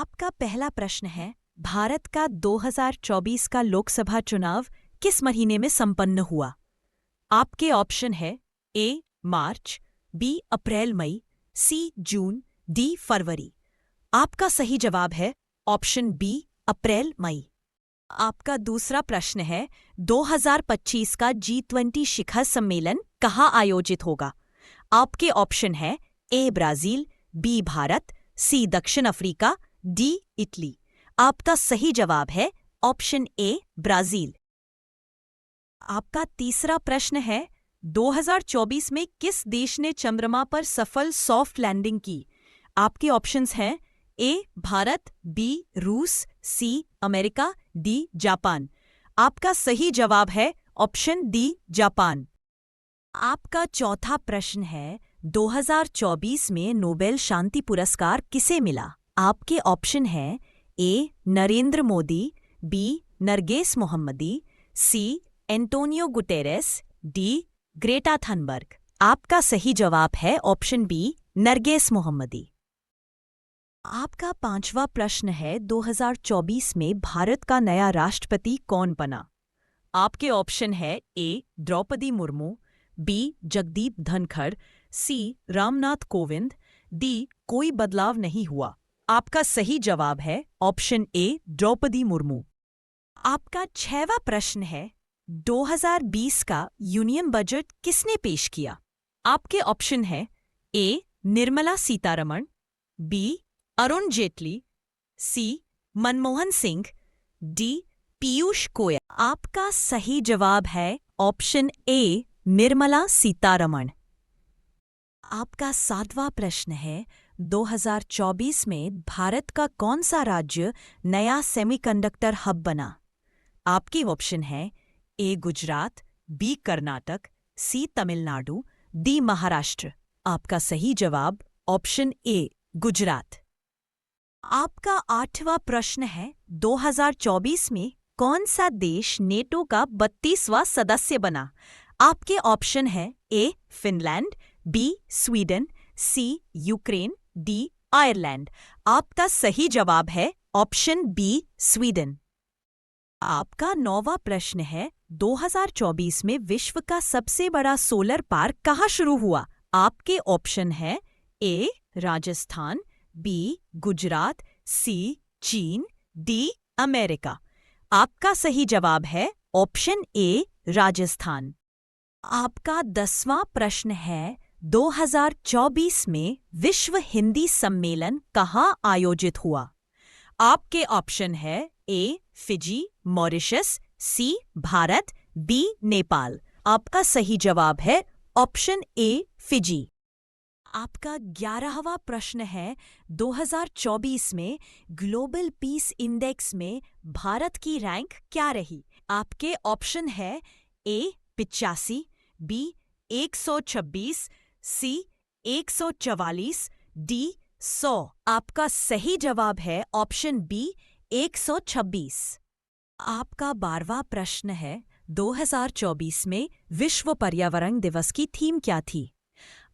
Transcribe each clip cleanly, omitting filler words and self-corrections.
आपका पहला प्रश्न है, भारत का 2024 का लोकसभा चुनाव किस महीने में संपन्न हुआ? आपके ऑप्शन है ए मार्च, बी अप्रैल मई, सी जून, डी फरवरी। आपका सही जवाब है ऑप्शन बी अप्रैल मई। आपका दूसरा प्रश्न है, 2025 का G20 शिखर सम्मेलन कहाँ आयोजित होगा? आपके ऑप्शन है ए ब्राजील, बी भारत, सी दक्षिण अफ्रीका, डी इटली। आपका सही जवाब है ऑप्शन ए ब्राजील। आपका तीसरा प्रश्न है, 2024 में किस देश ने चंद्रमा पर सफल सॉफ्ट लैंडिंग की? आपके ऑप्शंस हैं ए भारत, बी रूस, सी अमेरिका, डी जापान। आपका सही जवाब है ऑप्शन डी जापान। आपका चौथा प्रश्न है, 2024 में नोबेल शांति पुरस्कार किसे मिला? आपके ऑप्शन हैं A Narendra Modi, B Narges Mohammadi, C Antonio Guterres, D Greta Thunberg. आपका सही जवाब है ऑप्शन बी नरगिस मोहम्मदी। आपका पांचवा प्रश्न है, 2024 में भारत का नया राष्ट्रपति कौन बना? आपके ऑप्शन है ए द्रौपदी मुर्मू, बी जगदीप धनखड़, सी रामनाथ कोविंद, डी कोई बदलाव नहीं हुआ। आपका सही जवाब है ऑप्शन ए द्रौपदी मुर्मू। आपका छठवां प्रश्न है, 2020 का यूनियन बजट किसने पेश किया? आपके ऑप्शन है ए निर्मला सीतारमण, बी अरुण जेटली, सी मनमोहन सिंह, डी पीयूष गोयल। आपका सही जवाब है ऑप्शन ए निर्मला सीतारमण। आपका सातवां प्रश्न है, 2024 में भारत का कौन सा राज्य नया सेमीकंडक्टर हब बना? आपके ऑप्शन है ए गुजरात, बी कर्नाटक, सी तमिलनाडु, डी महाराष्ट्र। आपका सही जवाब ऑप्शन ए गुजरात। आपका आठवां प्रश्न है, 2024 में कौन सा देश नेटो का 32वां सदस्य बना? आपके ऑप्शन है ए फिनलैंड, बी स्वीडन, सी यूक्रेन, डी आयरलैंड। आपका सही जवाब है ऑप्शन बी स्वीडन। आपका 9वां प्रश्न है, 2024 में विश्व का सबसे बड़ा सोलर पार्क कहाँ शुरू हुआ? आपके ऑप्शन है ए राजस्थान, बी गुजरात, सी चीन, डी अमेरिका। आपका सही जवाब है ऑप्शन ए राजस्थान। आपका 10वां प्रश्न है, 2024 में विश्व हिंदी सम्मेलन कहाँ आयोजित हुआ? आपके ऑप्शन है ए फिजी, मॉरिशस, सी भारत, बी नेपाल। आपका सही जवाब है ऑप्शन ए फिजी। आपका 11वां प्रश्न है, 2024 में ग्लोबल पीस इंडेक्स में भारत की रैंक क्या रही? आपके ऑप्शन है ए 85, बी 126, सी 144, डी 100। आपका सही जवाब है ऑप्शन बी 126। आपका 12वां प्रश्न है, 2024 में विश्व पर्यावरण दिवस की थीम क्या थी?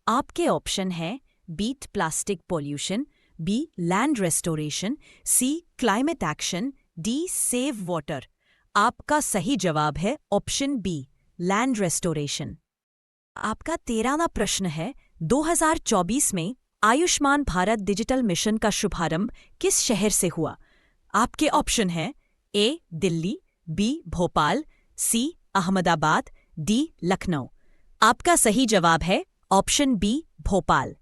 आपके ऑप्शन हैं beat plastic pollution, B land restoration, C climate action, D save water. आपका सही जवाब है ऑप्शन बी लैंड रेस्टोरेशन। आपका 13वां प्रश्न है, 2024 में आयुष्मान भारत डिजिटल मिशन का शुभारंभ किस शहर से हुआ? आपके ऑप्शन हैं ए दिल्ली, बी भोपाल, सी अहमदाबाद, डी लखनऊ। आपका सही जवाब है ऑप्शन बी भोपाल।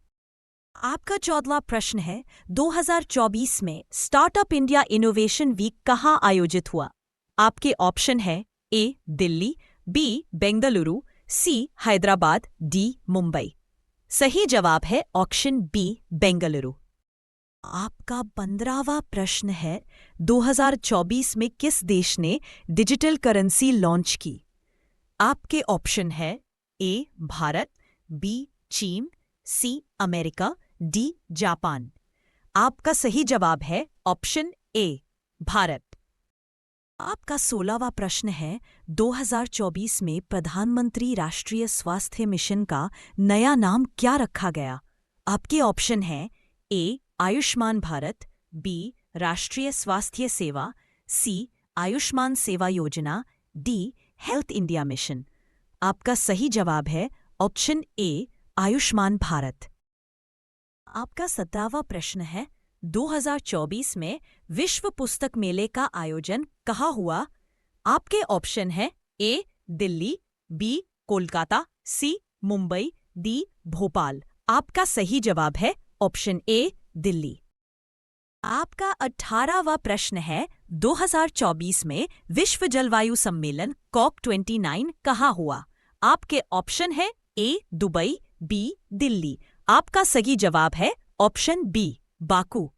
आपका 14वां प्रश्न है, 2024 में स्टार्टअप इंडिया इनोवेशन वीक कहाँ आयोजित हुआ? आपके ऑप्शन है A Delhi, B Bengaluru, C Hyderabad, D Mumbai. सही जवाब है ऑप्शन बी बेंगलुरु। आपका 15वां प्रश्न है, 2024 में किस देश ने डिजिटल करेंसी लॉन्च की? आपके ऑप्शन है ए भारत, बी चीन, सी अमेरिका, डी जापान। आपका सही जवाब है ऑप्शन ए भारत। आपका 16वां प्रश्न है, 2024 में प्रधानमंत्री राष्ट्रीय स्वास्थ्य मिशन का नया नाम क्या रखा गया? आपके ऑप्शन हैं ए आयुष्मान भारत, बी राष्ट्रीय स्वास्थ्य सेवा, सी आयुष्मान सेवा योजना, डी हेल्थ इंडिया मिशन। आपका सही जवाब है ऑप्शन ए आयुष्मान भारत। आपका 17वां प्रश्न है, 2024 में विश्व पुस्तक मेले का आयोजन कहाँ हुआ? आपके ऑप्शन है A Delhi, B Kolkata, C Mumbai, D Bhopal. आपका सही जवाब है ऑप्शन ए दिल्ली। आपका 18वां प्रश्न है, 2024 में विश्व जलवायु सम्मेलन COP29 कहाँ हुआ? आपके ऑप्शन है ए दुबई, बी दिल्ली। आपका सही जवाब है ऑप्शन बी बाकू।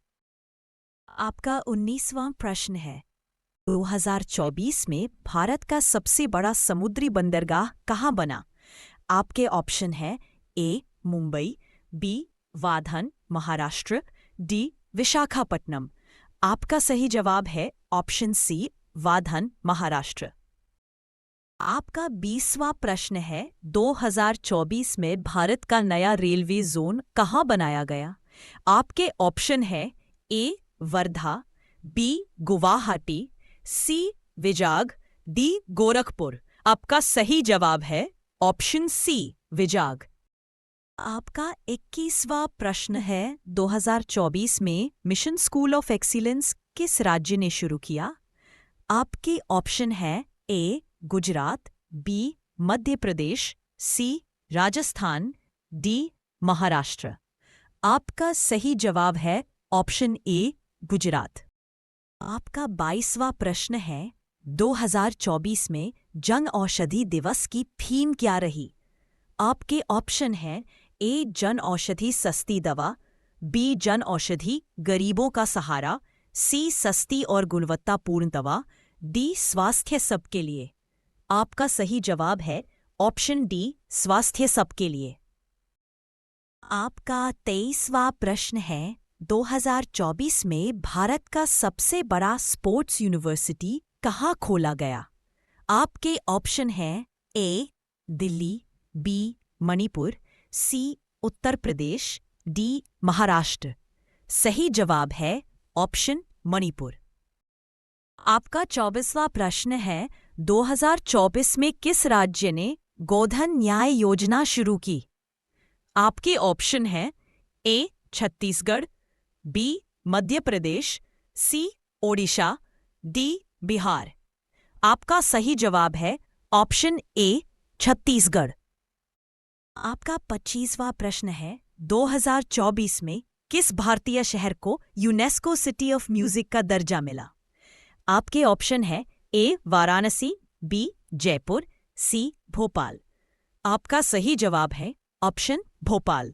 आपका 19वां प्रश्न है, 2024 में भारत का सबसे बड़ा समुद्री बंदरगाह कहाँ बना? आपके ऑप्शन है ए मुंबई, बी वाधन महाराष्ट्र, डी विशाखापट्टनम। आपका सही जवाब है ऑप्शन सी वाधन महाराष्ट्र। आपका 20वां प्रश्न है, 2024 में भारत का नया रेलवे जोन कहाँ बनाया गया? आपके ऑप्शन है ए वर्धा, बी गुवाहाटी, सी विजाग, डी गोरखपुर। आपका सही जवाब है ऑप्शन सी विजाग। आपका 21वां प्रश्न है, 2024 में मिशन स्कूल ऑफ एक्सीलेंस किस राज्य ने शुरू किया? आपके ऑप्शन है ए गुजरात, बी मध्य प्रदेश, सी राजस्थान, डी महाराष्ट्र। आपका सही जवाब है ऑप्शन ए गुजरात। आपका 22वां प्रश्न है, 2024 में जन औषधि दिवस की थीम क्या रही? आपके ऑप्शन हैं ए जन औषधि सस्ती दवा, बी जन औषधि गरीबों का सहारा, सी सस्ती और गुणवत्तापूर्ण दवा, डी स्वास्थ्य सबके लिए। आपका सही जवाब है ऑप्शन डी स्वास्थ्य सबके लिए। आपका 23वां प्रश्न है, 2024 में भारत का सबसे बड़ा स्पोर्ट्स यूनिवर्सिटी कहाँ खोला गया? आपके ऑप्शन हैं ए दिल्ली, बी मणिपुर, सी उत्तर प्रदेश, डी महाराष्ट्र। सही जवाब है ऑप्शन मणिपुर। आपका 24वां प्रश्न है, 2024 में किस राज्य ने गोधन न्याय योजना शुरू की? आपके ऑप्शन हैं ए छत्तीसगढ़, बी मध्य प्रदेश, सी ओडिशा, डी बिहार। आपका सही जवाब है ऑप्शन ए छत्तीसगढ़। आपका 25वां प्रश्न है, 2024 में किस भारतीय शहर को यूनेस्को सिटी ऑफ म्यूजिक का दर्जा मिला? आपके ऑप्शन है ए वाराणसी, बी जयपुर, सी भोपाल। आपका सही जवाब है ऑप्शन भोपाल।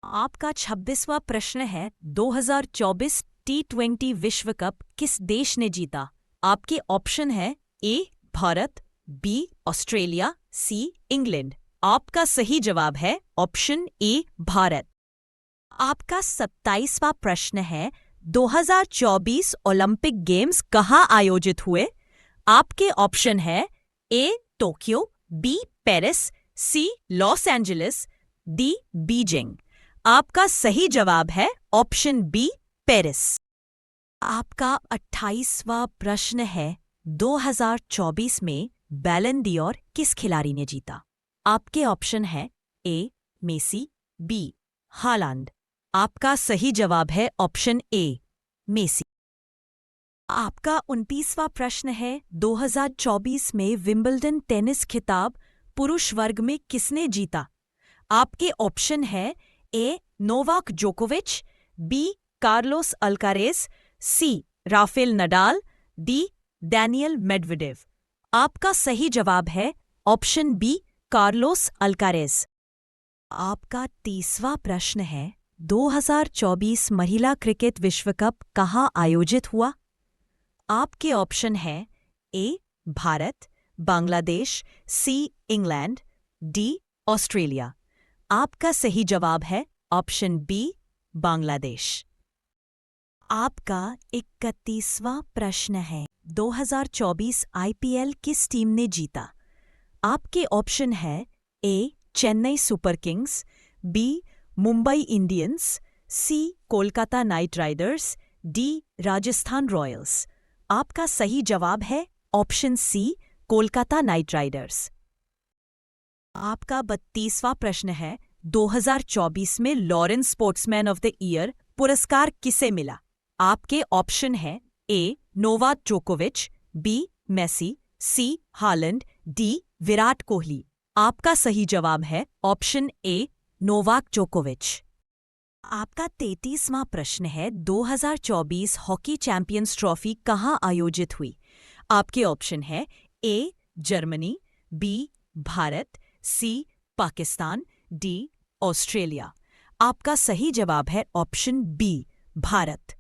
आपका 26वां प्रश्न है, 2024 T20 विश्व कप किस देश ने जीता? आपके ऑप्शन है A Bharat, B Australia, C England. आपका सही जवाब है ऑप्शन ए भारत। आपका 27वां प्रश्न है, 2024 ओलंपिक गेम्स कहाँ आयोजित हुए? आपके ऑप्शन है ए टोक्यो, बी पेरिस, सी लॉस एंजलिस, डी बीजिंग। आपका सही जवाब है ऑप्शन बी पेरिस। आपका 28वां प्रश्न है, 2024 में बैलन डी'ओर किस खिलाड़ी ने जीता? आपके ऑप्शन है ए मेसी, बी हालांड। आपका सही जवाब है ऑप्शन ए मेसी। आपका 29वां प्रश्न है, 2024 में विंबलडन टेनिस खिताब पुरुष वर्ग में किसने जीता? आपके ऑप्शन है ए नोवाक जोकोविच, B Carlos Alcaraz, C Rafael Nadal, D Daniil Medvedev. आपका सही जवाब है ऑप्शन बी कार्लोस अल्कारेज। आपका 30वां प्रश्न है, 2024 महिला क्रिकेट विश्व कप कहाँ आयोजित हुआ? आपके ऑप्शन हैं A Bharat, Bangladesh, C England, D Australia. आपका सही जवाब है ऑप्शन बी बांग्लादेश। आपका 31वां प्रश्न है, 2024 आईपीएल किस टीम ने जीता? आपके ऑप्शन है A Chennai Super Kings, B Mumbai Indians, C Kolkata Knight Riders, D Rajasthan Royals. आपका सही जवाब है option C Kolkata Knight Riders. आपका 32वां प्रश्न है 2024 में Laureus Sportsman of the Year पुरस्कार किसे मिला? आपके ऑप्शन है ए नोवाक जोकोविच, B Messi, C Haaland, D Virat Kohli. आपका सही जवाब है ऑप्शन ए नोवाक जोकोविच। आपका 33वां प्रश्न है 2024 हॉकी चैंपियंस ट्रॉफी कहाँ आयोजित हुई? आपके ऑप्शन है A Germany, B Bharat, C Pakistan, D Australia. आपका सही जवाब है ऑप्शन बी भारत।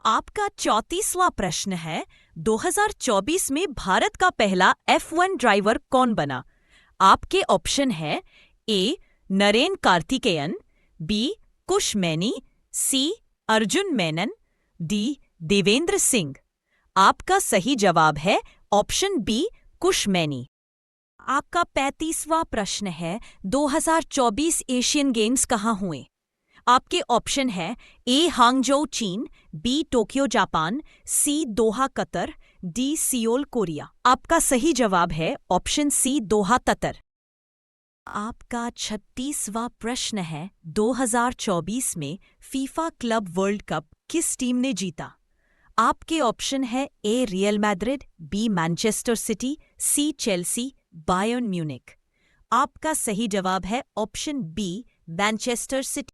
आपका 34वां प्रश्न है 2024 में भारत का पहला F1 ड्राइवर कौन बना? आपके ऑप्शन है ए नरेन कार्तिकेयन, बी कुश मैनी, सी अर्जुन मेनन, डी देवेंद्र सिंह। आपका सही जवाब है ऑप्शन बी कुश मैनी। आपका 35वां प्रश्न है 2024 एशियन गेम्स कहाँ हुए? आपके ऑप्शन है A Hangzhou China, B Tokyo Japan, C Doha Qatar, D Seoul Korea. आपका सही जवाब है ऑप्शन सी दोहा कतर। आपका 36वां प्रश्न है 2024 में फीफा क्लब वर्ल्ड कप किस टीम ने जीता? आपके ऑप्शन है A Real Madrid, B Manchester City, C Chelsea, Bayern Munich. आपका सही जवाब है ऑप्शन बी मैनचेस्टर सिटी।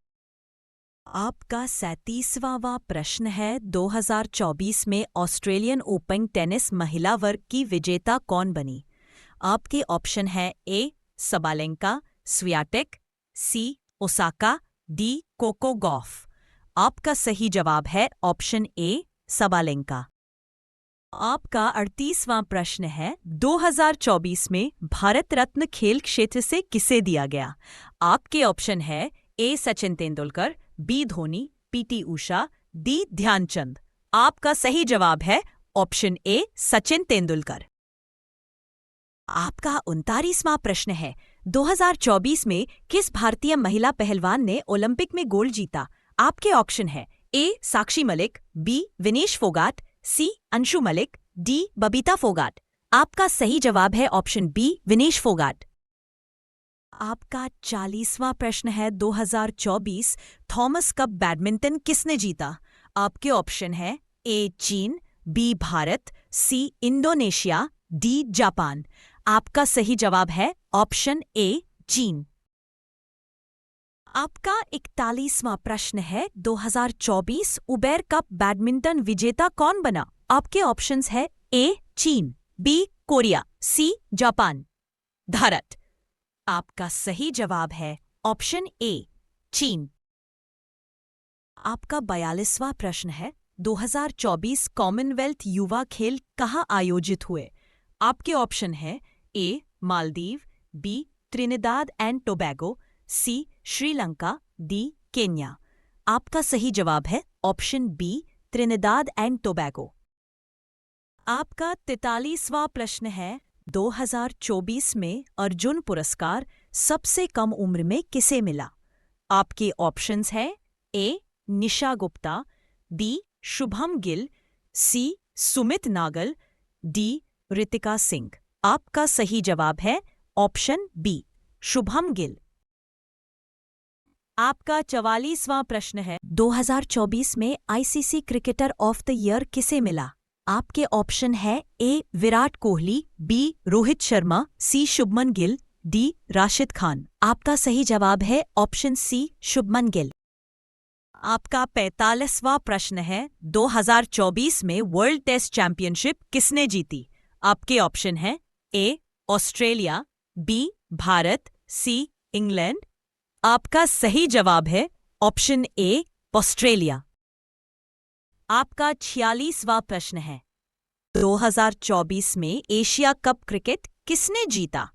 आपका 37वां प्रश्न है 2024 में ऑस्ट्रेलियन ओपन टेनिस महिला वर्ग की विजेता कौन बनी? आपके ऑप्शन है ए सबालेंका, स्वियाटेक, सी ओसाका, डी कोको गॉफ। आपका सही जवाब है ऑप्शन ए सबालेंका। आपका 38वां प्रश्न है 2024 में भारत रत्न खेल क्षेत्र से किसे दिया गया? आपके ऑप्शन है ए Sachin Tendulkar, B Dhoni, PT Usha, D Dhyanchand. आपका सही जवाब है ऑप्शन ए सचिन तेंदुलकर। आपका 39वां प्रश्न है 2024 में किस भारतीय महिला पहलवान ने ओलंपिक में गोल्ड जीता? आपके ऑप्शन है ए साक्षी मलिक, बी विनेश फोगाट, सी अंशु मलिक, डी बबीता फोगाट। आपका सही जवाब है ऑप्शन बी विनेश फोगाट। आपका 40वां प्रश्न है 2024 थॉमस कप बैडमिंटन किसने जीता? आपके ऑप्शन है ए चीन, B Bharat, C Indonesia, D Japan. आपका सही जवाब है ऑप्शन ए चीन। आपका 41वां प्रश्न है 2024 उबेर कप बैडमिंटन विजेता कौन बना? आपके ऑप्शंस है ए चीन, B Korea, C Japan, Bharat. आपका सही जवाब है ऑप्शन ए चीन। आपका 42वां प्रश्न है 2024 कॉमनवेल्थ युवा खेल कहाँ आयोजित हुए? आपके ऑप्शन है A Maldives, B Trinidad and Tobago, C Sri Lanka, D Kenya. आपका सही जवाब है option B Trinidad and Tobago. आपका 43वां प्रश्न है 2024 में अर्जुन पुरस्कार सबसे कम उम्र में किसे मिला? आपके ऑप्शंस हैं ए निशा गुप्ता, बी शुभम गिल, सी सुमित नागल, डी रितिका सिंह। आपका सही जवाब है ऑप्शन बी शुभम गिल। आपका 44वां प्रश्न है 2024 में ICC cricketer of the year किसे मिला? आपके ऑप्शन है ए विराट कोहली, बी रोहित शर्मा, सी शुभमन गिल, डी राशिद खान। आपका सही जवाब है ऑप्शन सी शुभमन गिल। आपका 45वां प्रश्न है 2024 में वर्ल्ड टेस्ट चैंपियनशिप किसने जीती? आपके ऑप्शन है A Australia, B Bharat, C England. आपका सही जवाब है ऑप्शन ए ऑस्ट्रेलिया। आपका 46वां प्रश्न है 2024 में एशिया कप क्रिकेट किसने जीता?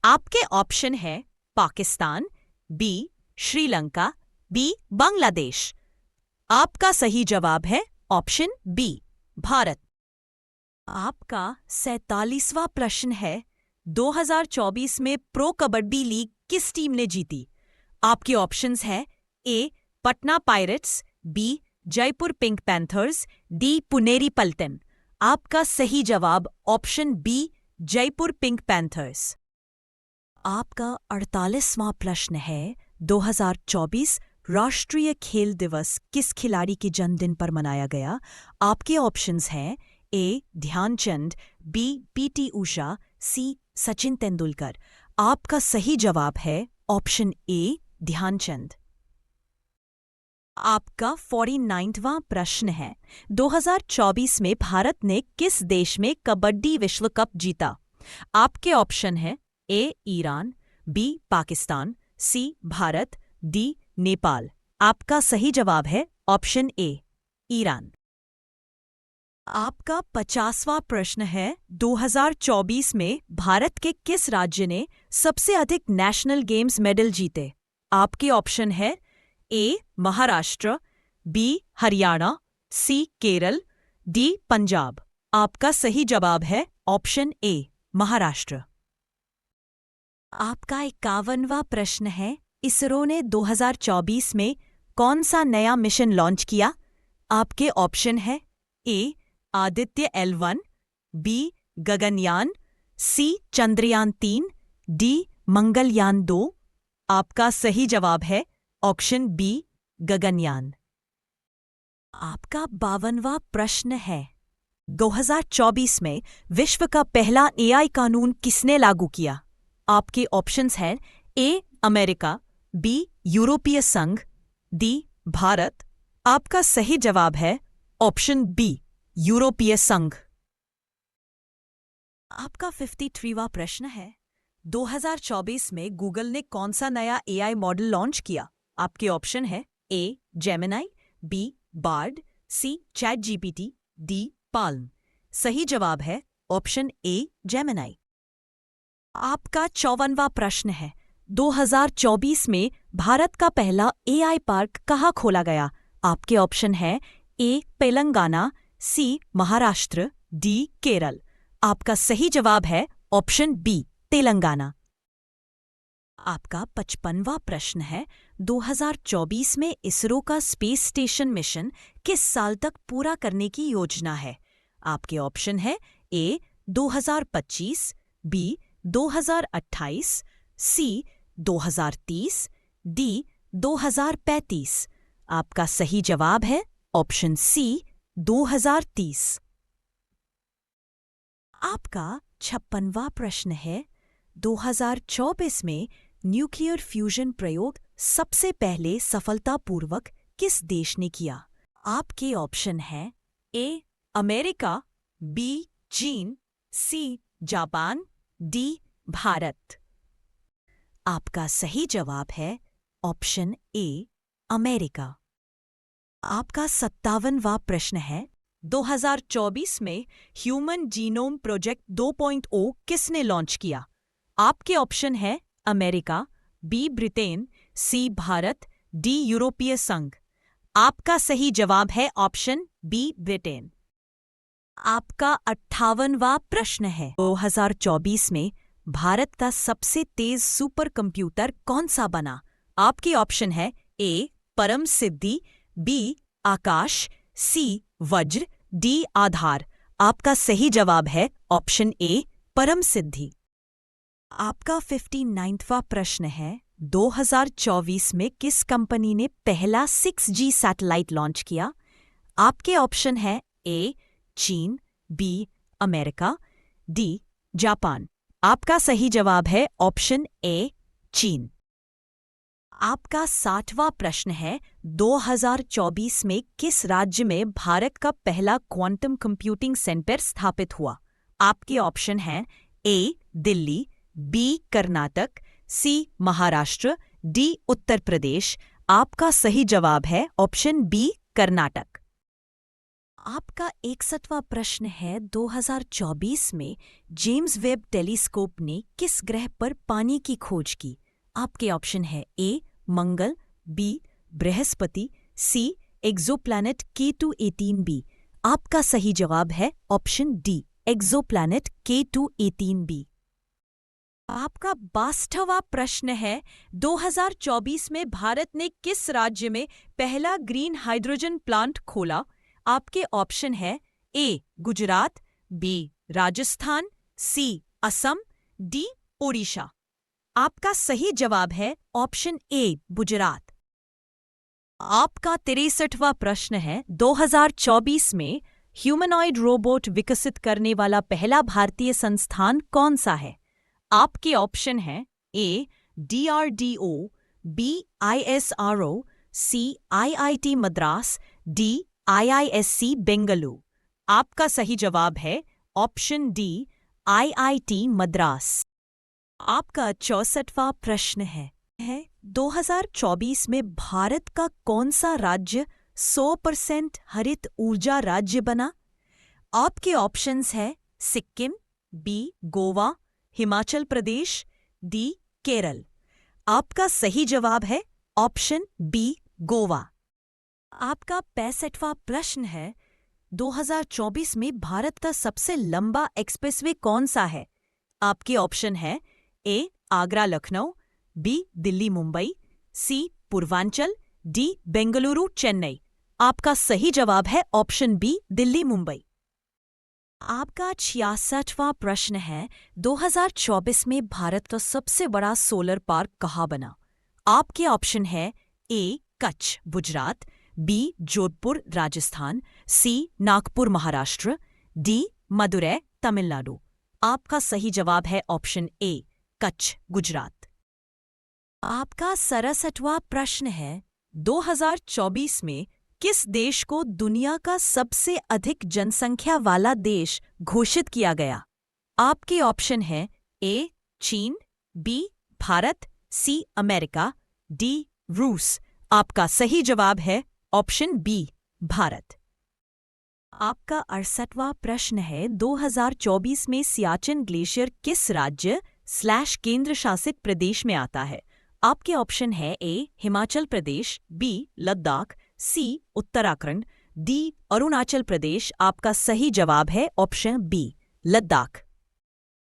आपके ऑप्शन है पाकिस्तान, बी श्रीलंका, बी बांग्लादेश। आपका सही जवाब है ऑप्शन बी भारत। आपका 47वां प्रश्न है 2024 में प्रो कबड्डी लीग किस टीम ने जीती? आपके ऑप्शंस हैं A Patna Pirates, B Jaipur Pink Panthers, D Puneri Paltan. आपका सही जवाब option B Jaipur Pink Panthers. आपका 48वां प्रश्न है 2024 राष्ट्रीय खेल दिवस किस खिलाड़ी के जन्मदिन पर मनाया गया? आपके ऑप्शंस हैं ए ध्यानचंद, बी पीटी उषा, सी सचिन तेंदुलकर। आपका सही जवाब है ऑप्शन ए ध्यानचंद। आपका 49वां प्रश्न है 2024 में भारत ने किस देश में कबड्डी विश्व कप जीता? आपके ऑप्शन है ए ईरान, बी पाकिस्तान, सी भारत, डी नेपाल। आपका सही जवाब है ऑप्शन ए ईरान। आपका 50वां प्रश्न है 2024 में भारत के किस राज्य ने सबसे अधिक नेशनल गेम्स मेडल जीते? आपके ऑप्शन है ए महाराष्ट्र, बी हरियाणा, सी केरल, डी पंजाब। आपका सही जवाब है ऑप्शन ए महाराष्ट्र। आपका 51वां प्रश्न है इसरो ने 2024 में कौन सा नया मिशन लॉन्च किया? आपके ऑप्शन है ए आदित्य L1, बी गगनयान, सी चंद्रयान 3, डी मंगलयान 2। आपका सही जवाब है ऑप्शन बी गगनयान। आपका 52वां प्रश्न है 2024 में विश्व का पहला AI कानून किसने लागू किया? आपके ऑप्शंस हैं ए अमेरिका, बी यूरोपीय संघ, डी भारत। आपका सही जवाब है ऑप्शन बी यूरोपीय संघ। आपका 53वां प्रश्न है 2024 में गूगल ने कौन सा नया AI मॉडल लॉन्च किया? आपके ऑप्शन है ए जेमिनाई, बी बार्ड, सी चैट जीपीटी, डी पाल्म। सही जवाब है ऑप्शन ए जेमिनाई। आपका 54वां प्रश्न है 2024 में भारत का पहला AI पार्क कहाँ खोला गया? आपके ऑप्शन है ए तेलंगाना, सी महाराष्ट्र, डी केरल। आपका सही जवाब है ऑप्शन बी तेलंगाना। आपका 55वां प्रश्न है 2024 में इसरो का स्पेस स्टेशन मिशन किस साल तक पूरा करने की योजना है? आपके ऑप्शन है ए 2025, बी 2028, सी 2030, डी 2035। आपका सही जवाब है ऑप्शन सी 2030। आपका 56वां प्रश्न है 2024 में न्यूक्लियर फ्यूजन प्रयोग सबसे पहले सफलतापूर्वक किस देश ने किया? आपके ऑप्शन हैं ए अमेरिका, बी चीन, सी जापान, डी भारत। आपका सही जवाब है ऑप्शन ए अमेरिका। आपका 57वां प्रश्न है 2024 में ह्यूमन जीनोम प्रोजेक्ट 2.0 किसने लॉन्च किया? आपके ऑप्शन है अमेरिका, बी ब्रिटेन, सी भारत, डी यूरोपीय संघ। आपका सही जवाब है ऑप्शन बी ब्रिटेन। आपका 58वां प्रश्न है 2024 में भारत का सबसे तेज सुपर कंप्यूटर कौन सा बना? आपके ऑप्शन है ए परम सिद्धि, बी आकाश, सी वज्र, डी आधार। आपका सही जवाब है ऑप्शन ए परम सिद्धि। आपका 59वां प्रश्न है 2024 में किस कंपनी ने पहला 6G सैटेलाइट लॉन्च किया? आपके ऑप्शन है ए चीन, बी अमेरिका, डी जापान। आपका सही जवाब है ऑप्शन ए चीन। आपका 60वां प्रश्न है 2024 में किस राज्य में भारत का पहला क्वांटम कंप्यूटिंग सेंटर स्थापित हुआ? आपके ऑप्शन हैं ए दिल्ली, बी कर्नाटक, सी महाराष्ट्र, डी उत्तर प्रदेश। आपका सही जवाब है ऑप्शन बी कर्नाटक। आपका 61वां प्रश्न है 2024 में जेम्स वेब टेलीस्कोप ने किस ग्रह पर पानी की खोज की? आपके ऑप्शन है ए मंगल, बी बृहस्पति, सी एक्सोप्लैनेट K2-18b। आपका सही जवाब है ऑप्शन डी एक्सोप्लैनेट K2-18b। आपका 62वां प्रश्न है, 2024 में भारत ने किस राज्य में पहला ग्रीन हाइड्रोजन प्लांट खोला? आपके ऑप्शन है ए गुजरात, बी राजस्थान, सी असम, डी ओडिशा। आपका सही जवाब है ऑप्शन ए गुजरात। आपका 63वां प्रश्न है, 2024 में ह्यूमनॉइड रोबोट विकसित करने वाला पहला भारतीय संस्थान कौन सा है? आपके ऑप्शन हैं ए DRDO, बी ISRO, सी IIT Madras, D IISc Bengaluru. आपका सही जवाब है ऑप्शन डी IIT मद्रास। आपका 64वां प्रश्न है 2024 में भारत का कौन सा राज्य 100% हरित ऊर्जा राज्य बना? आपके ऑप्शंस हैं सिक्किम, बी गोवा, हिमाचल प्रदेश, डी केरल। आपका सही जवाब है ऑप्शन बी गोवा। आपका 65वां प्रश्न है, 2024 में भारत का सबसे लंबा एक्सप्रेसवे कौन सा है? आपके ऑप्शन है ए आगरा लखनऊ, बी दिल्ली मुंबई, सी पूर्वांचल, डी बेंगलुरु चेन्नई। आपका सही जवाब है ऑप्शन बी दिल्ली मुंबई। आपका 66वां प्रश्न है, 2024 में भारत का सबसे बड़ा सोलर पार्क कहाँ बना? आपके ऑप्शन है ए कच्छ गुजरात, बी जोधपुर राजस्थान, सी नागपुर महाराष्ट्र, डी मदुरै तमिलनाडु। आपका सही जवाब है ऑप्शन ए कच्छ गुजरात। आपका 67वां प्रश्न है, 2024 में किस देश को दुनिया का सबसे अधिक जनसंख्या वाला देश घोषित किया गया? आपके ऑप्शन है ए चीन, B Bharat, C America, D रूस। आपका सही जवाब है ऑप्शन बी भारत। आपका 68वां प्रश्न है, 2024 में सियाचिन ग्लेशियर किस राज्य / केंद्र शासित प्रदेश में आता है? आपके ऑप्शन है ए हिमाचल प्रदेश, बी लद्दाख, सी उत्तराखंड, डी अरुणाचल प्रदेश। आपका सही जवाब है ऑप्शन बी लद्दाख।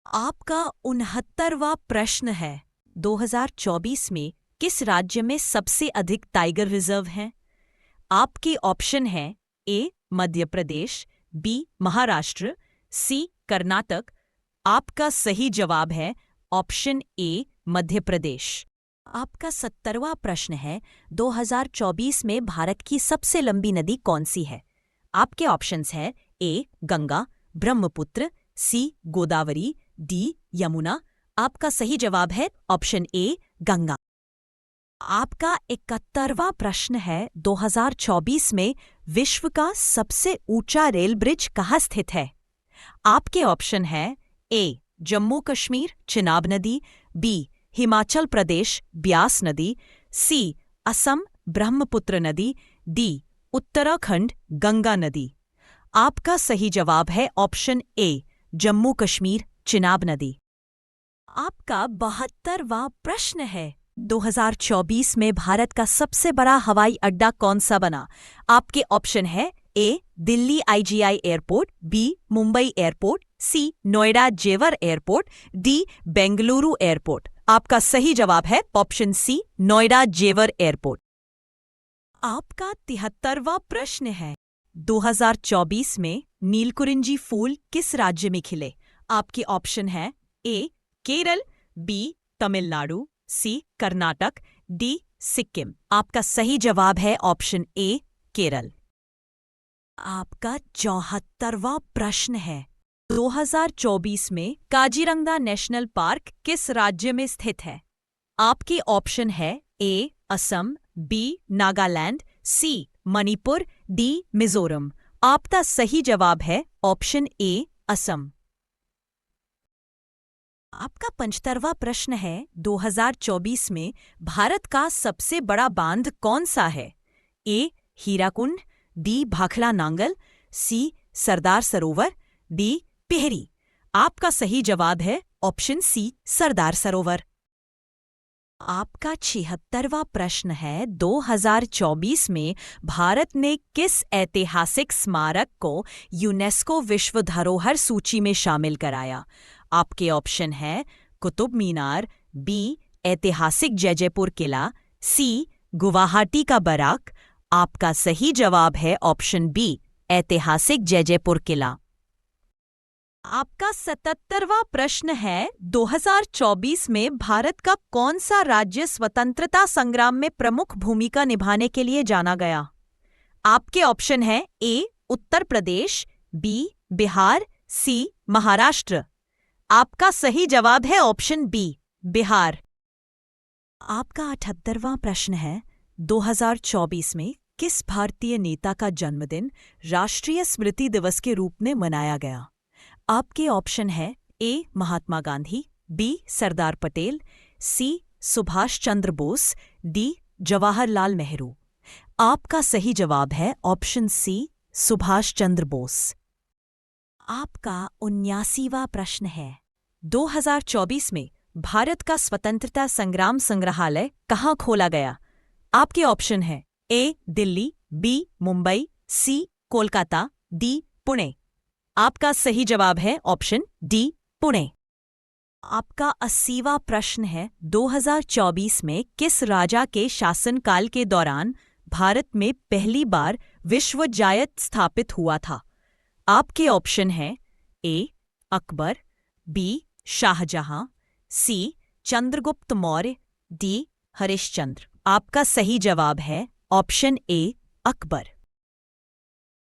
आपका 69वां प्रश्न है, 2024 में किस राज्य में सबसे अधिक टाइगर रिजर्व हैं? आपके ऑप्शन है ए मध्य प्रदेश, बी महाराष्ट्र, सी कर्नाटक। आपका सही जवाब है ऑप्शन ए मध्य प्रदेश। आपका 70वां प्रश्न है, 2024 में भारत की सबसे लंबी नदी कौन सी है? आपके ऑप्शंस हैं ए गंगा, ब्रह्मपुत्र, सी गोदावरी, डी यमुना। आपका सही जवाब है ऑप्शन ए गंगा। आपका 71वां प्रश्न है, 2024 में विश्व का सबसे ऊंचा रेल ब्रिज कहाँ स्थित है? आपके ऑप्शन है ए जम्मू कश्मीर चिनाब नदी, बी हिमाचल प्रदेश ब्यास नदी, सी असम ब्रह्मपुत्र नदी, डी उत्तराखंड गंगा नदी। आपका सही जवाब है ऑप्शन ए जम्मू कश्मीर चिनाब नदी। आपका 72वां प्रश्न है, 2024 में भारत का सबसे बड़ा हवाई अड्डा कौन सा बना? आपके ऑप्शन है A Delhi IGI airport, B Mumbai airport, C Noida Jewar airport, D Bengaluru airport. आपका सही जवाब है ऑप्शन सी नोएडा जेवर एयरपोर्ट। आपका 73वां प्रश्न है, 2024 में नीलकुरिंजी फूल किस राज्य में खिले? आपके ऑप्शन है ए केरल, बी तमिलनाडु, सी कर्नाटक, डी सिक्किम। आपका सही जवाब है ऑप्शन ए केरल। आपका 74वां प्रश्न है, 2024 में काजीरंगा नेशनल पार्क किस राज्य में स्थित है? आपके ऑप्शन है ए असम, बी नागालैंड, सी मणिपुर, डी मिजोरम। आपका सही जवाब है ऑप्शन ए असम। आपका 75वां प्रश्न है, 2024 में भारत का सबसे बड़ा बांध कौन सा है? ए हीराकुंड, डी भाखड़ा नांगल, सी सरदार सरोवर, डी टिहरी। आपका सही जवाब है ऑप्शन सी सरदार सरोवर। आपका 76वां प्रश्न है, 2024 में भारत ने किस ऐतिहासिक स्मारक को यूनेस्को विश्व धरोहर सूची में शामिल कराया? आपके ऑप्शन है कुतुब मीनार, बी ऐतिहासिक जयजयपुर किला, सी गुवाहाटी का बराक। आपका सही जवाब है ऑप्शन बी ऐतिहासिक जयजयपुर किला। आपका 77वां प्रश्न है, 2024 में भारत का कौन सा राज्य स्वतंत्रता संग्राम में प्रमुख भूमिका निभाने के लिए जाना गया? आपके ऑप्शन है ए उत्तर प्रदेश, बी बिहार, सी महाराष्ट्र। आपका सही जवाब है ऑप्शन बी बिहार। आपका 78वां प्रश्न है, 2024 में किस भारतीय नेता का जन्मदिन राष्ट्रीय स्मृति दिवस के रूप में मनाया गया? आपके ऑप्शन है ए महात्मा गांधी, बी सरदार पटेल, सी सुभाष चंद्र बोस, डी जवाहरलाल नेहरू। आपका सही जवाब है ऑप्शन सी सुभाष चंद्र बोस। आपका 79वां प्रश्न है, 2024 में भारत का स्वतंत्रता संग्राम संग्रहालय कहाँ खोला गया? आपके ऑप्शन है A Delhi, B Mumbai, C Kolkata, D Pune. आपका सही जवाब है ऑप्शन डी पुणे। आपका 80वां प्रश्न है, 2024 में किस राजा के शासनकाल के दौरान भारत में पहली बार विश्वजायत स्थापित हुआ था? आपके ऑप्शन है ए अकबर, बी शाहजहां, सी चंद्रगुप्त मौर्य, डी हरिश्चंद्र। आपका सही जवाब है ऑप्शन ए अकबर।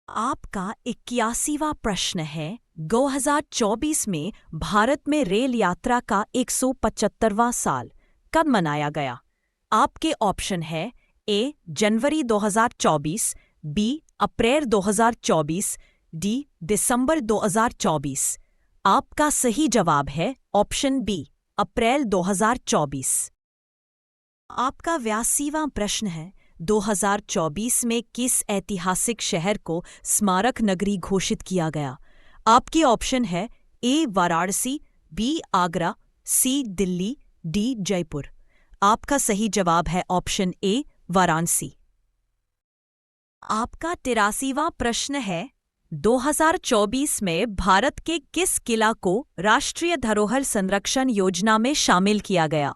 आपका 81वां प्रश्न है, 2024 में भारत में रेल यात्रा का 175वां साल कब मनाया गया? आपके ऑप्शन है ए जनवरी 2024, बी अप्रैल 2024, डी दिसंबर 2024। आपका सही जवाब है ऑप्शन बी अप्रैल 2024। आपका 82वां प्रश्न है, 2024 में किस ऐतिहासिक शहर को स्मारक नगरी घोषित किया गया? आपके ऑप्शन है ए वाराणसी, बी आगरा, सी दिल्ली, डी जयपुर। आपका सही जवाब है ऑप्शन ए वाराणसी। आपका 83वां प्रश्न है, 2024 में भारत के किस किला को राष्ट्रीय धरोहर संरक्षण योजना में शामिल किया गया?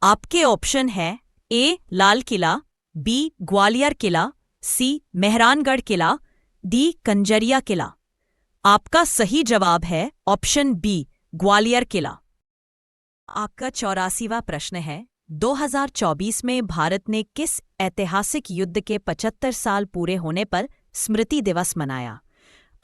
आपके ऑप्शन है ए लाल किला, बी ग्वालियर किला, सी मेहरानगढ़ किला, डी कंजरिया किला। आपका सही जवाब है ऑप्शन बी ग्वालियर किला। आपका 84वां प्रश्न है, 2024 में भारत ने किस ऐतिहासिक युद्ध के 75 साल पूरे होने पर स्मृति दिवस मनाया?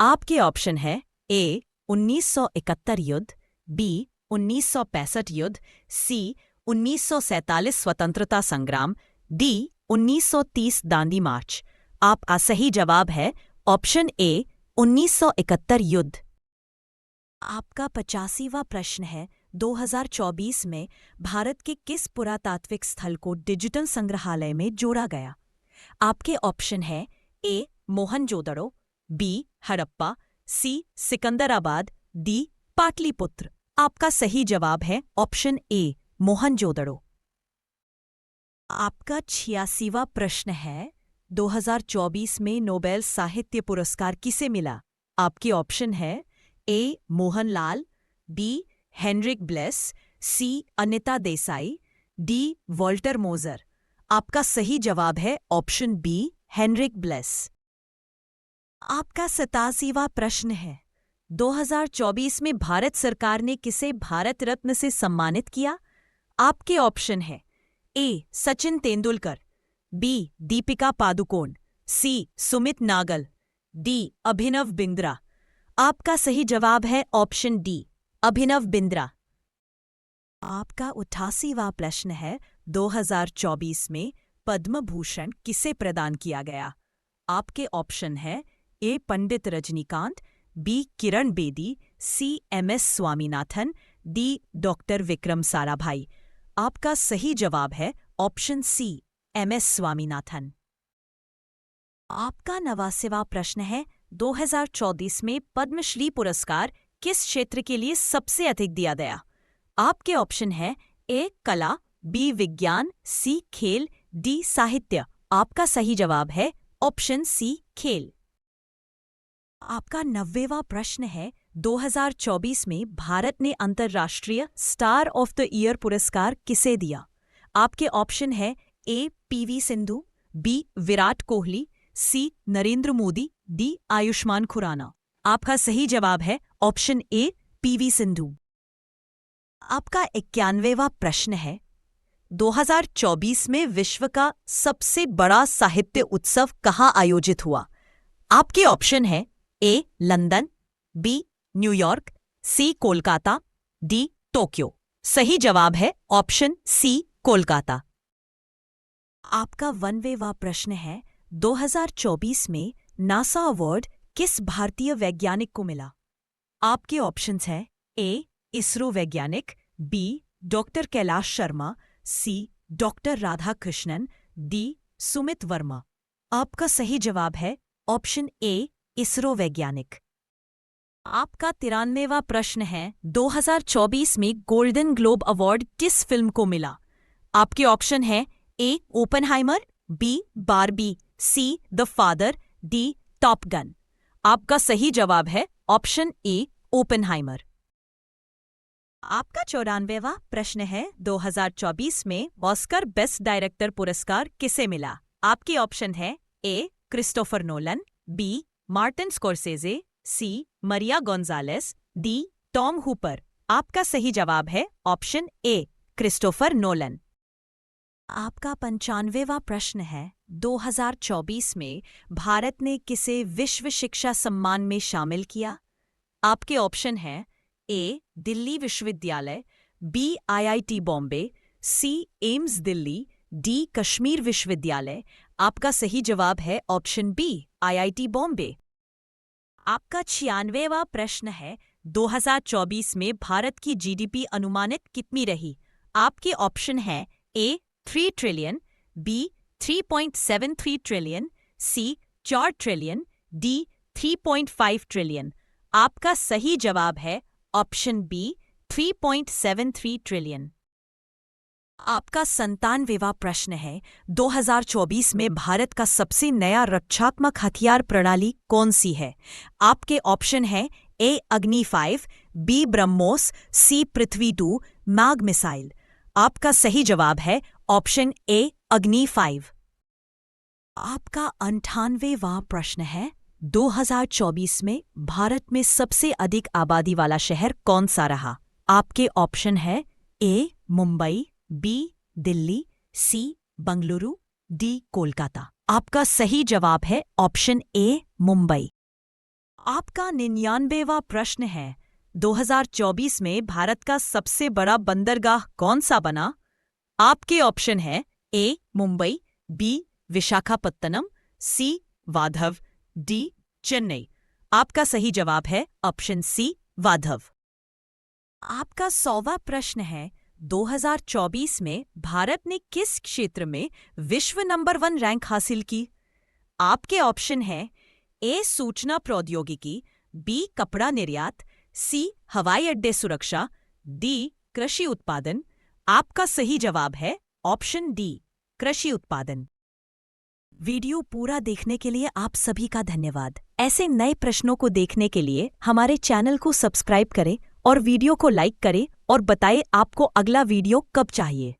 आपके ऑप्शन है ए 1971 युद्ध, बी 1965 युद्ध, सी 1947 स्वतंत्रता संग्राम, डी 1930 दांडी मार्च। आपका सही जवाब है ऑप्शन ए 1971 युद्ध। आपका 85वां प्रश्न है, 2024 में भारत के किस पुरातात्विक स्थल को डिजिटल संग्रहालय में जोड़ा गया? आपके ऑप्शन है ए मोहनजोदड़ो, बी हड़प्पा, सी सिकंदराबाद, डी पाटलिपुत्र। आपका सही जवाब है ऑप्शन ए मोहनजोदड़ो। आपका 86वां प्रश्न है, 2024 में नोबेल साहित्य पुरस्कार किसे मिला? आपके ऑप्शन है ए मोहनलाल, बी हेनरिक ब्लेस, सी अनिता देसाई, डी वॉल्टर मोजर। आपका सही जवाब है ऑप्शन बी हेनरिक ब्लेस। आपका 87वां प्रश्न है, 2024 में भारत सरकार ने किसे भारत रत्न से सम्मानित किया? आपके ऑप्शन है ए सचिन तेंदुलकर, बी दीपिका पादुकोण, सी सुमित नागल, डी अभिनव बिंद्रा। आपका सही जवाब है ऑप्शन डी अभिनव बिंद्रा। आपका 88वां प्रश्न है, 2024 में पद्म भूषण किसे प्रदान किया गया? आपके ऑप्शन है A Pandit Rajinikanth, B Kiran Bedi, C M S. Swaminathan, D doctor Vikram Sarabhai. आपका सही जवाब है ऑप्शन सी एम.एस. स्वामीनाथन। आपका 89वां प्रश्न है, 2024 में पद्मश्री पुरस्कार किस क्षेत्र के लिए सबसे अधिक दिया गया? आपके ऑप्शन है ए कला, बी विज्ञान, सी खेल, डी साहित्य। आपका सही जवाब है ऑप्शन सी खेल। आपका 90वां प्रश्न है, 2024 में भारत ने अंतर्राष्ट्रीय स्टार ऑफ द ईयर पुरस्कार किसे दिया? आपके ऑप्शन है ए पीवी सिंधु, बी विराट कोहली, सी नरेंद्र मोदी, डी आयुष्मान खुराना। आपका सही जवाब है ऑप्शन ए पीवी सिंधु। आपका 91वां प्रश्न है, 2024 में विश्व का सबसे बड़ा साहित्य उत्सव कहाँ आयोजित हुआ? आपके ऑप्शन है ए लंदन, बी न्यूयॉर्क, सी कोलकाता, डी टोक्यो। सही जवाब है ऑप्शन सी कोलकाता। आपका 91वां प्रश्न है, 2024 में नासा अवार्ड किस भारतीय वैज्ञानिक को मिला? आपके ऑप्शंस हैं ए इसरो वैज्ञानिक, बी डॉक्टर कैलाश शर्मा, सी डॉक्टर राधाकृष्णन, डी सुमित वर्मा। आपका सही जवाब है ऑप्शन ए इसरो वैज्ञानिक। आपका 93वां प्रश्न है, 2024 में गोल्डन ग्लोब अवार्ड किस फिल्म को मिला? आपके ऑप्शन है A Oppenheimer, B Barbie, C The Father, D Top Gun. आपका सही जवाब है ऑप्शन ए ओपनहाइमर। आपका 94वां प्रश्न है, 2024 में ऑस्कर बेस्ट डायरेक्टर पुरस्कार किसे मिला? आपके ऑप्शन है ए क्रिस्टोफर नोलन, बी मार्टिन स्कॉर्सेज़े, सी मरिया गोंजालेस, डी टॉम हूपर। आपका सही जवाब है ऑप्शन ए क्रिस्टोफर नोलन। आपका 95वां प्रश्न है, 2024 में भारत ने किसे विश्व शिक्षा सम्मान में शामिल किया? आपके ऑप्शन हैं ए दिल्ली विश्वविद्यालय, बी आईआईटी बॉम्बे, सी एम्स दिल्ली, डी कश्मीर विश्वविद्यालय। आपका सही जवाब है ऑप्शन बी आईआईटी बॉम्बे। आपका 96वां प्रश्न है, 2024 में भारत की जीडीपी अनुमानित कितनी रही? आपके ऑप्शन है ए 3 ट्रिलियन, बी 3.73 ट्रिलियन, सी 4 ट्रिलियन, डी 3.5 ट्रिलियन। आपका सही जवाब है ऑप्शन बी 3.73 ट्रिलियन। आपका 97वां प्रश्न है, 2024 में भारत का सबसे नया रक्षात्मक हथियार प्रणाली कौन सी है? आपके ऑप्शन हैं ए अग्नि 5, बी ब्रह्मोस, सी पृथ्वी 2 मैग मिसाइल। आपका सही जवाब है ऑप्शन ए अग्नि 5। आपका 98वां प्रश्न है, 2024 में भारत में सबसे अधिक आबादी वाला शहर कौन सा रहा? आपके ऑप्शन है ए मुंबई, बी दिल्ली, सी बंगलुरु, डी कोलकाता। आपका सही जवाब है ऑप्शन ए मुंबई। आपका 99वां प्रश्न है, 2024 में भारत का सबसे बड़ा बंदरगाह कौन सा बना? आपके ऑप्शन है ए मुंबई, बी विशाखापत्तनम, सी वाधव, डी चेन्नई। आपका सही जवाब है ऑप्शन सी वाधव। आपका 100वां प्रश्न है, 2024 में भारत ने किस क्षेत्र में विश्व नंबर 1 रैंक हासिल की? आपके ऑप्शन है ए सूचना प्रौद्योगिकी, बी कपड़ा निर्यात, सी हवाई अड्डे सुरक्षा, डी कृषि उत्पादन। आपका सही जवाब है ऑप्शन डी कृषि उत्पादन। वीडियो पूरा देखने के लिए आप सभी का धन्यवाद। ऐसे नए प्रश्नों को देखने के लिए हमारे चैनल को सब्सक्राइब करें और वीडियो को लाइक करें और बताएं आपको अगला वीडियो कब चाहिए।